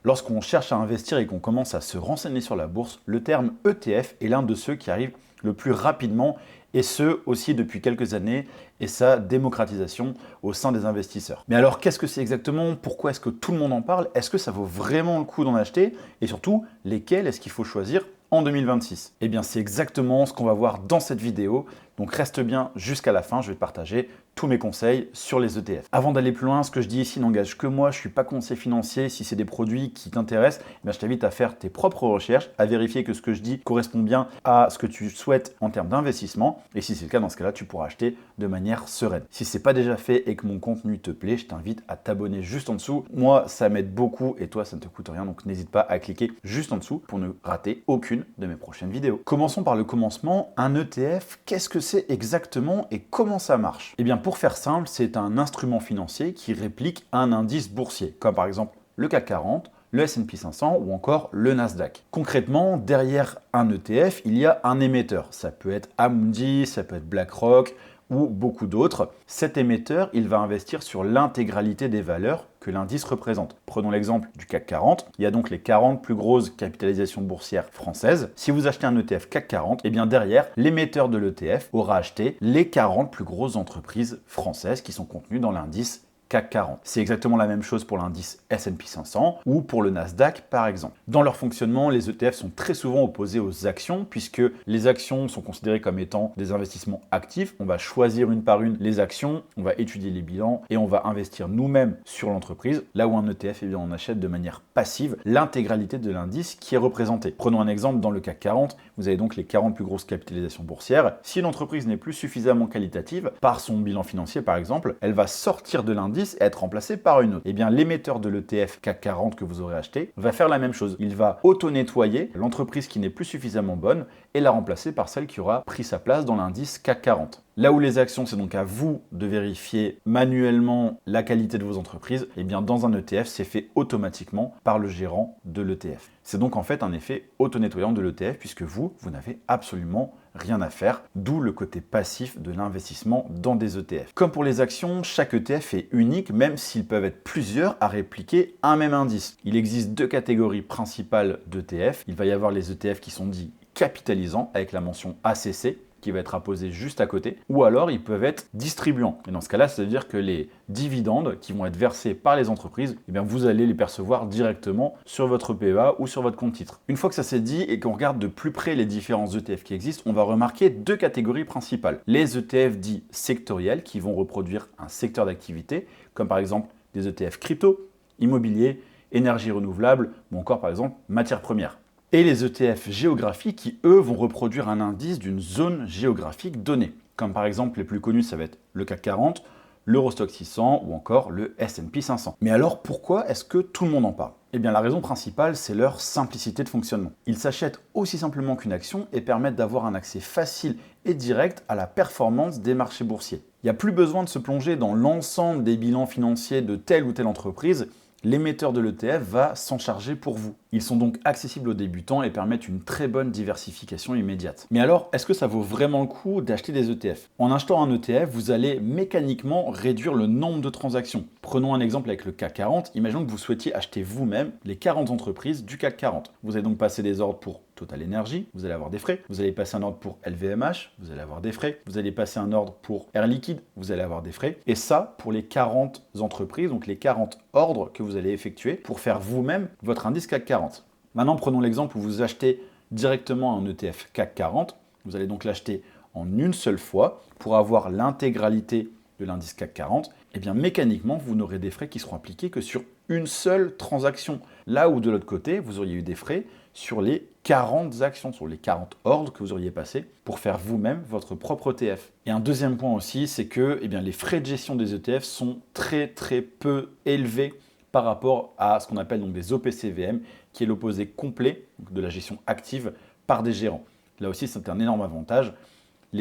Lorsqu'on cherche à investir et qu'on commence à se renseigner sur la bourse, le terme ETF est l'un de ceux qui arrive le plus rapidement et ce aussi depuis quelques années et sa démocratisation au sein des investisseurs. Mais alors qu'est-ce que c'est exactement? Pourquoi est-ce que tout le monde en parle? Est-ce que ça vaut vraiment le coup d'en acheter? Et surtout, lesquels est-ce qu'il faut choisir en 2026? Eh bien, c'est exactement ce qu'on va voir dans cette vidéo. Donc reste bien jusqu'à la fin, je vais te partager tous mes conseils sur les ETF. Avant d'aller plus loin, ce que je dis ici n'engage que moi, je ne suis pas conseiller financier. Si c'est des produits qui t'intéressent, je t'invite à faire tes propres recherches, à vérifier que ce que je dis correspond bien à ce que tu souhaites en termes d'investissement. Et si c'est le cas, dans ce cas-là, tu pourras acheter de manière sereine. Si ce n'est pas déjà fait et que mon contenu te plaît, je t'invite à t'abonner juste en dessous. Moi, ça m'aide beaucoup et toi, ça ne te coûte rien. Donc n'hésite pas à cliquer juste en dessous pour ne rater aucune de mes prochaines vidéos. Commençons par le commencement. Un ETF, qu'est-ce que c'est exactement et comment ça marche? Eh bien, pour faire simple, c'est un instrument financier qui réplique un indice boursier, comme par exemple le CAC 40, le S&P 500 ou encore le Nasdaq. Concrètement, derrière un ETF, il y a un émetteur. Ça peut être Amundi, ça peut être BlackRock ou beaucoup d'autres. Cet émetteur, il va investir sur l'intégralité des valeurs que l'indice représente. Prenons l'exemple du CAC 40. Il y a donc les 40 plus grosses capitalisations boursières françaises. Si vous achetez un ETF CAC 40, eh bien derrière, l'émetteur de l'ETF aura acheté les 40 plus grosses entreprises françaises qui sont contenues dans l'indice CAC 40. C'est exactement la même chose pour l'indice S&P 500 ou pour le Nasdaq par exemple. Dans leur fonctionnement, les ETF sont très souvent opposés aux actions puisque les actions sont considérées comme étant des investissements actifs. On va choisir une par une les actions, on va étudier les bilans et on va investir nous-mêmes sur l'entreprise. Là où un ETF, eh bien, on achète de manière passive l'intégralité de l'indice qui est représenté. Prenons un exemple, dans le CAC 40, vous avez donc les 40 plus grosses capitalisations boursières. Si l'entreprise n'est plus suffisamment qualitative, par son bilan financier par exemple, elle va sortir de l'indice et être remplacé par une autre. Eh bien, l'émetteur de l'ETF CAC 40 que vous aurez acheté va faire la même chose. Il va auto-nettoyer l'entreprise qui n'est plus suffisamment bonne et la remplacer par celle qui aura pris sa place dans l'indice CAC 40. Là où les actions, c'est donc à vous de vérifier manuellement la qualité de vos entreprises, eh bien dans un ETF, c'est fait automatiquement par le gérant de l'ETF. C'est donc en fait un effet auto-nettoyant de l'ETF puisque vous n'avez absolument rien à faire, d'où le côté passif de l'investissement dans des ETF. Comme pour les actions, chaque ETF est unique même s'ils peuvent être plusieurs à répliquer un même indice. Il existe deux catégories principales d'ETF. Il va y avoir les ETF qui sont dits capitalisants avec la mention ACC, qui va être apposé juste à côté, ou alors ils peuvent être distribuants. Et dans ce cas-là, ça veut dire que les dividendes qui vont être versés par les entreprises, eh bien vous allez les percevoir directement sur votre PEA ou sur votre compte titre. Une fois que ça s'est dit et qu'on regarde de plus près les différents ETF qui existent, on va remarquer deux catégories principales. Les ETF dits sectoriels qui vont reproduire un secteur d'activité, comme par exemple des ETF crypto, immobilier, énergie renouvelable ou encore par exemple matières premières. Et les ETF géographiques qui, eux, vont reproduire un indice d'une zone géographique donnée. Comme par exemple, les plus connus, ça va être le CAC 40, l'Eurostoxx 600 ou encore le S&P 500. Mais alors, pourquoi est-ce que tout le monde en parle? Eh bien, la raison principale, c'est leur simplicité de fonctionnement. Ils s'achètent aussi simplement qu'une action et permettent d'avoir un accès facile et direct à la performance des marchés boursiers. Il n'y a plus besoin de se plonger dans l'ensemble des bilans financiers de telle ou telle entreprise. L'émetteur de l'ETF va s'en charger pour vous. Ils sont donc accessibles aux débutants et permettent une très bonne diversification immédiate. Mais alors, est-ce que ça vaut vraiment le coup d'acheter des ETF? En achetant un ETF, vous allez mécaniquement réduire le nombre de transactions. Prenons un exemple avec le CAC 40. Imaginons que vous souhaitiez acheter vous-même les 40 entreprises du CAC 40. Vous allez donc passer des ordres pour Total Energy, vous allez avoir des frais. Vous allez passer un ordre pour LVMH, vous allez avoir des frais. Vous allez passer un ordre pour Air Liquide, vous allez avoir des frais. Et ça, pour les 40 entreprises, donc les 40 ordres que vous allez effectuer pour faire vous-même votre indice CAC 40. Maintenant, prenons l'exemple où vous achetez directement un ETF CAC 40. Vous allez donc l'acheter en une seule fois pour avoir l'intégralité de l'indice CAC 40. Et bien mécaniquement, vous n'aurez des frais qui seront appliqués que sur une seule transaction. Là où de l'autre côté, vous auriez eu des frais sur les 40 actions, sur les 40 ordres que vous auriez passés pour faire vous-même votre propre ETF. Et un deuxième point aussi, c'est que les frais de gestion des ETF sont très peu élevés par rapport à ce qu'on appelle donc des OPCVM, qui est l'opposé complet de la gestion active par des gérants. Là aussi, c'est un énorme avantage,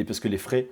parce que les frais,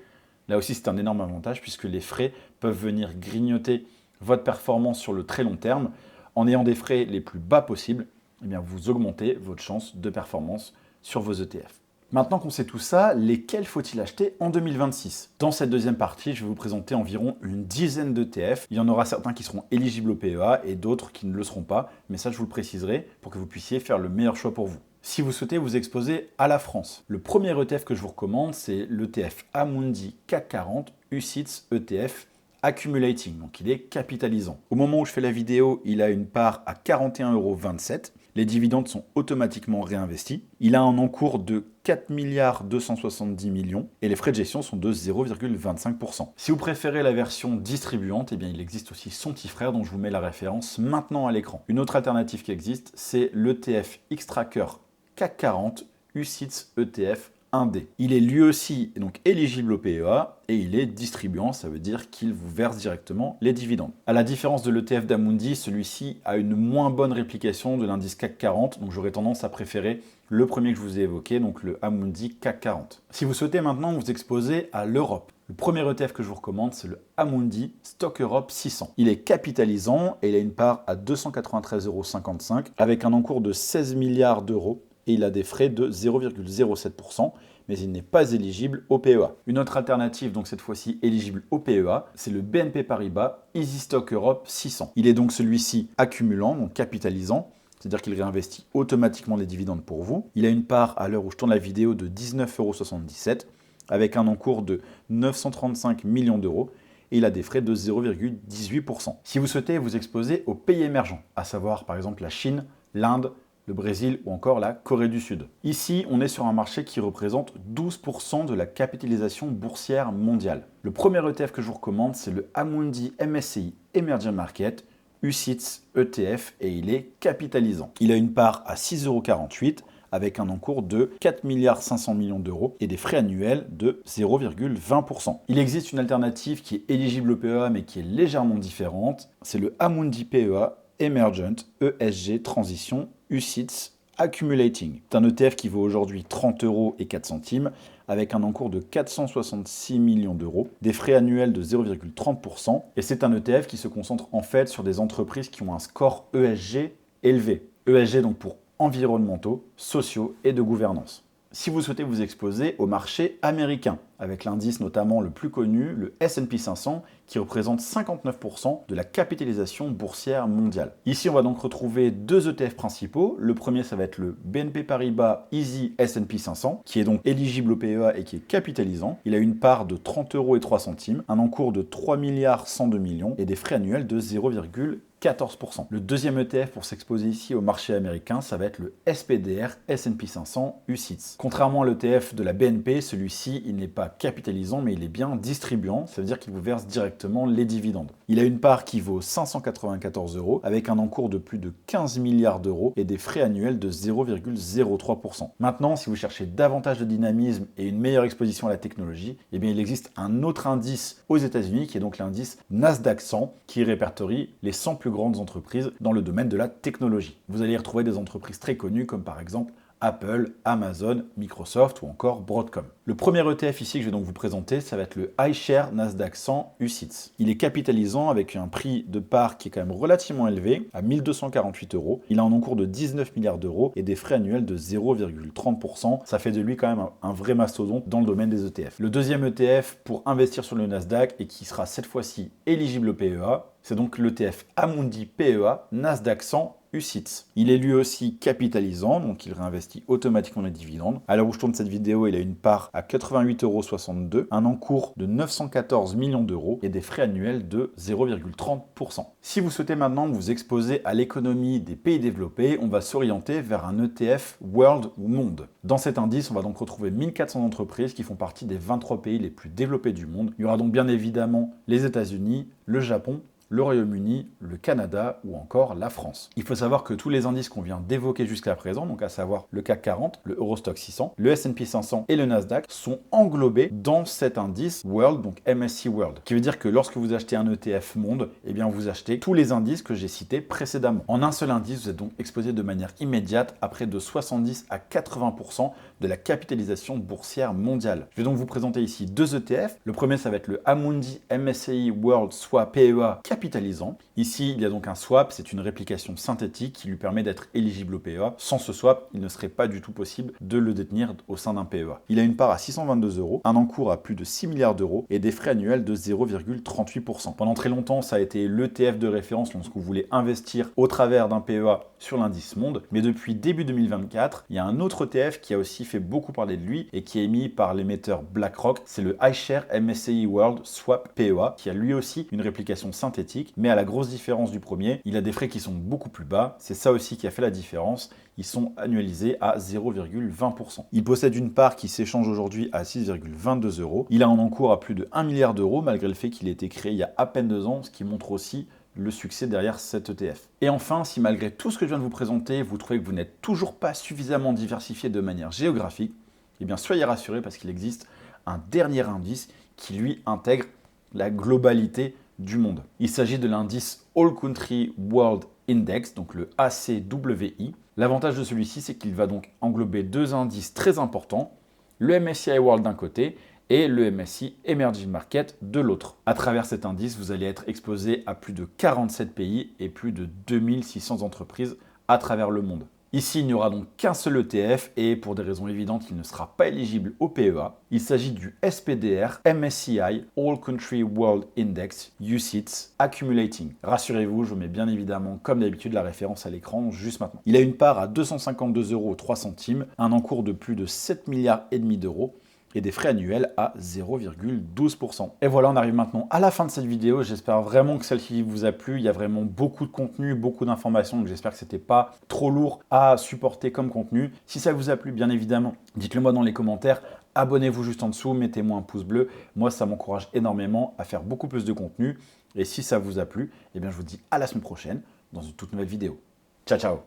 là aussi, c'est un énorme avantage puisque les frais peuvent venir grignoter votre performance sur le très long terme. En ayant des frais les plus bas possibles, eh bien, vous augmentez votre chance de performance sur vos ETF. Maintenant qu'on sait tout ça, lesquels faut-il acheter en 2026? Dans cette deuxième partie, je vais vous présenter environ une dizaine d'ETF. Il y en aura certains qui seront éligibles au PEA et d'autres qui ne le seront pas, mais ça je vous le préciserai pour que vous puissiez faire le meilleur choix pour vous. Si vous souhaitez vous exposer à la France, le premier ETF que je vous recommande, c'est l'ETF Amundi CAC 40 UCITS ETF Accumulating, donc il est capitalisant. Au moment où je fais la vidéo, il a une part à 41,27 €. Les dividendes sont automatiquement réinvestis. Il a un encours de 4 270 millions et les frais de gestion sont de 0,25%. Si vous préférez la version distribuante, eh bien, il existe aussi son petit frère dont je vous mets la référence maintenant à l'écran. Une autre alternative qui existe, c'est l'ETF Xtrackers CAC 40 UCITS ETF 1D. Il est lui aussi donc éligible au PEA et il est distribuant, ça veut dire qu'il vous verse directement les dividendes. À la différence de l'ETF d'Amundi, celui-ci a une moins bonne réplication de l'indice CAC 40, donc j'aurais tendance à préférer le premier que je vous ai évoqué, donc le Amundi CAC 40. Si vous souhaitez maintenant vous exposer à l'Europe, le premier ETF que je vous recommande, c'est le Amundi Stock Europe 600. Il est capitalisant et il a une part à 293,55 € avec un encours de 16 milliards d'euros. Et il a des frais de 0,07%, mais il n'est pas éligible au PEA. Une autre alternative, donc cette fois-ci éligible au PEA, c'est le BNP Paribas Easy Stock Europe 600. Il est donc celui-ci accumulant, donc capitalisant, c'est-à-dire qu'il réinvestit automatiquement les dividendes pour vous. Il a une part, à l'heure où je tourne la vidéo, de 19,77 €, avec un encours de 935 millions d'euros, et il a des frais de 0,18%. Si vous souhaitez vous exposer aux pays émergents, à savoir par exemple la Chine, l'Inde, le Brésil ou encore la Corée du Sud. Ici, on est sur un marché qui représente 12% de la capitalisation boursière mondiale. Le premier ETF que je vous recommande, c'est le Amundi MSCI Emerging Market UCITS ETF et il est capitalisant. Il a une part à 6,48 € avec un encours de 4 500 millions d'euros et des frais annuels de 0,20%. Il existe une alternative qui est éligible au PEA mais qui est légèrement différente, c'est le Amundi PEA Emergent ESG Transition UCITS Accumulating. C'est un ETF qui vaut aujourd'hui 30,04 € avec un encours de 466 millions d'euros, des frais annuels de 0,30% et c'est un ETF qui se concentre en fait sur des entreprises qui ont un score ESG élevé. ESG donc pour environnementaux, sociaux et de gouvernance. Si vous souhaitez vous exposer au marché américain, avec l'indice notamment le plus connu, le S&P 500, qui représente 59% de la capitalisation boursière mondiale. Ici, on va donc retrouver deux ETF principaux. Le premier, ça va être le BNP Paribas Easy S&P 500, qui est donc éligible au PEA et qui est capitalisant. Il a une part de 30,03 €, un encours de 3 102 millions et des frais annuels de 0,14%. Le deuxième ETF pour s'exposer ici au marché américain, ça va être le SPDR S&P 500 UCITS. Contrairement à l'ETF de la BNP, celui-ci, il n'est pas capitalisant, mais il est bien distribuant. Ça veut dire qu'il vous verse directement les dividendes. Il a une part qui vaut 594 € avec un encours de plus de 15 milliards d'euros et des frais annuels de 0,03%. Maintenant, si vous cherchez davantage de dynamisme et une meilleure exposition à la technologie, eh bien, il existe un autre indice aux États-Unis qui est donc l'indice Nasdaq 100 qui répertorie les 100 plus grandes entreprises dans le domaine de la technologie. Vous allez y retrouver des entreprises très connues comme par exemple Apple, Amazon, Microsoft ou encore Broadcom. Le premier ETF ici que je vais donc vous présenter, ça va être le iShare Nasdaq 100 UCITS. Il est capitalisant avec un prix de part qui est quand même relativement élevé, à 1248 €. Il a un encours de 19 milliards d'euros et des frais annuels de 0,30%. Ça fait de lui quand même un vrai mastodonte dans le domaine des ETF. Le deuxième ETF pour investir sur le Nasdaq et qui sera cette fois-ci éligible au PEA, c'est donc l'ETF Amundi PEA Nasdaq 100 UCITS. Il est lui aussi capitalisant, donc il réinvestit automatiquement les dividendes. À l'heure où je tourne cette vidéo, il a une part à 88,62 €, un encours de 914 millions d'euros et des frais annuels de 0,30%. Si vous souhaitez maintenant vous exposer à l'économie des pays développés, on va s'orienter vers un ETF World ou Monde. Dans cet indice, on va donc retrouver 1400 entreprises qui font partie des 23 pays les plus développés du monde. Il y aura donc bien évidemment les États-Unis, le Japon, le Royaume-Uni, le Canada ou encore la France. Il faut savoir que tous les indices qu'on vient d'évoquer jusqu'à présent, donc à savoir le CAC 40, le Eurostock 600, le S&P 500 et le Nasdaq, sont englobés dans cet indice World, donc MSCI World. Ce qui veut dire que lorsque vous achetez un ETF Monde, eh bien vous achetez tous les indices que j'ai cités précédemment. En un seul indice, vous êtes donc exposé de manière immédiate à près de 70 à 80% de la capitalisation boursière mondiale. Je vais donc vous présenter ici deux ETF. Le premier, ça va être le Amundi MSCI World, soit PEA capitalisant. Ici, il y a donc un swap, c'est une réplication synthétique qui lui permet d'être éligible au PEA. Sans ce swap, il ne serait pas du tout possible de le détenir au sein d'un PEA. Il a une part à 622 €, un encours à plus de 6 milliards d'euros et des frais annuels de 0,38%. Pendant très longtemps, ça a été l'ETF de référence lorsque vous voulez investir au travers d'un PEA sur l'indice monde. Mais depuis début 2024, il y a un autre ETF qui a aussi fait beaucoup parler de lui et qui est émis par l'émetteur BlackRock. C'est le iShares MSCI World Swap PEA qui a lui aussi une réplication synthétique. Mais à la grosse différence du premier, il a des frais qui sont beaucoup plus bas. C'est ça aussi qui a fait la différence. Ils sont annualisés à 0,20%. Il possède une part qui s'échange aujourd'hui à 6,22 €. Il a un encours à plus de 1 milliard d'euros malgré le fait qu'il ait été créé il y a à peine 2 ans, ce qui montre aussi le succès derrière cet ETF. Et enfin, si malgré tout ce que je viens de vous présenter, vous trouvez que vous n'êtes toujours pas suffisamment diversifié de manière géographique, eh bien soyez rassurés parce qu'il existe un dernier indice qui lui intègre la globalité du monde. Il s'agit de l'indice All Country World Index, donc le ACWI. L'avantage de celui-ci, c'est qu'il va donc englober deux indices très importants, le MSCI World d'un côté et le MSCI Emerging Market de l'autre. À travers cet indice, vous allez être exposé à plus de 47 pays et plus de 2600 entreprises à travers le monde. Ici, il n'y aura donc qu'un seul ETF et pour des raisons évidentes, il ne sera pas éligible au PEA. Il s'agit du SPDR MSCI All Country World Index UCITS Accumulating. Rassurez-vous, je vous mets bien évidemment, comme d'habitude, la référence à l'écran juste maintenant. Il a une part à 252,03 €, un encours de plus de 7 milliards et demi d'euros et des frais annuels à 0,12%. Et voilà, on arrive maintenant à la fin de cette vidéo. J'espère vraiment que celle-ci vous a plu. Il y a vraiment beaucoup de contenu, beaucoup d'informations, donc j'espère que c'était pas trop lourd à supporter comme contenu. Si ça vous a plu, bien évidemment, dites-le moi dans les commentaires. Abonnez-vous juste en dessous, mettez-moi un pouce bleu. Moi, ça m'encourage énormément à faire beaucoup plus de contenu. Et si ça vous a plu, eh bien, je vous dis à la semaine prochaine dans une toute nouvelle vidéo. Ciao, ciao!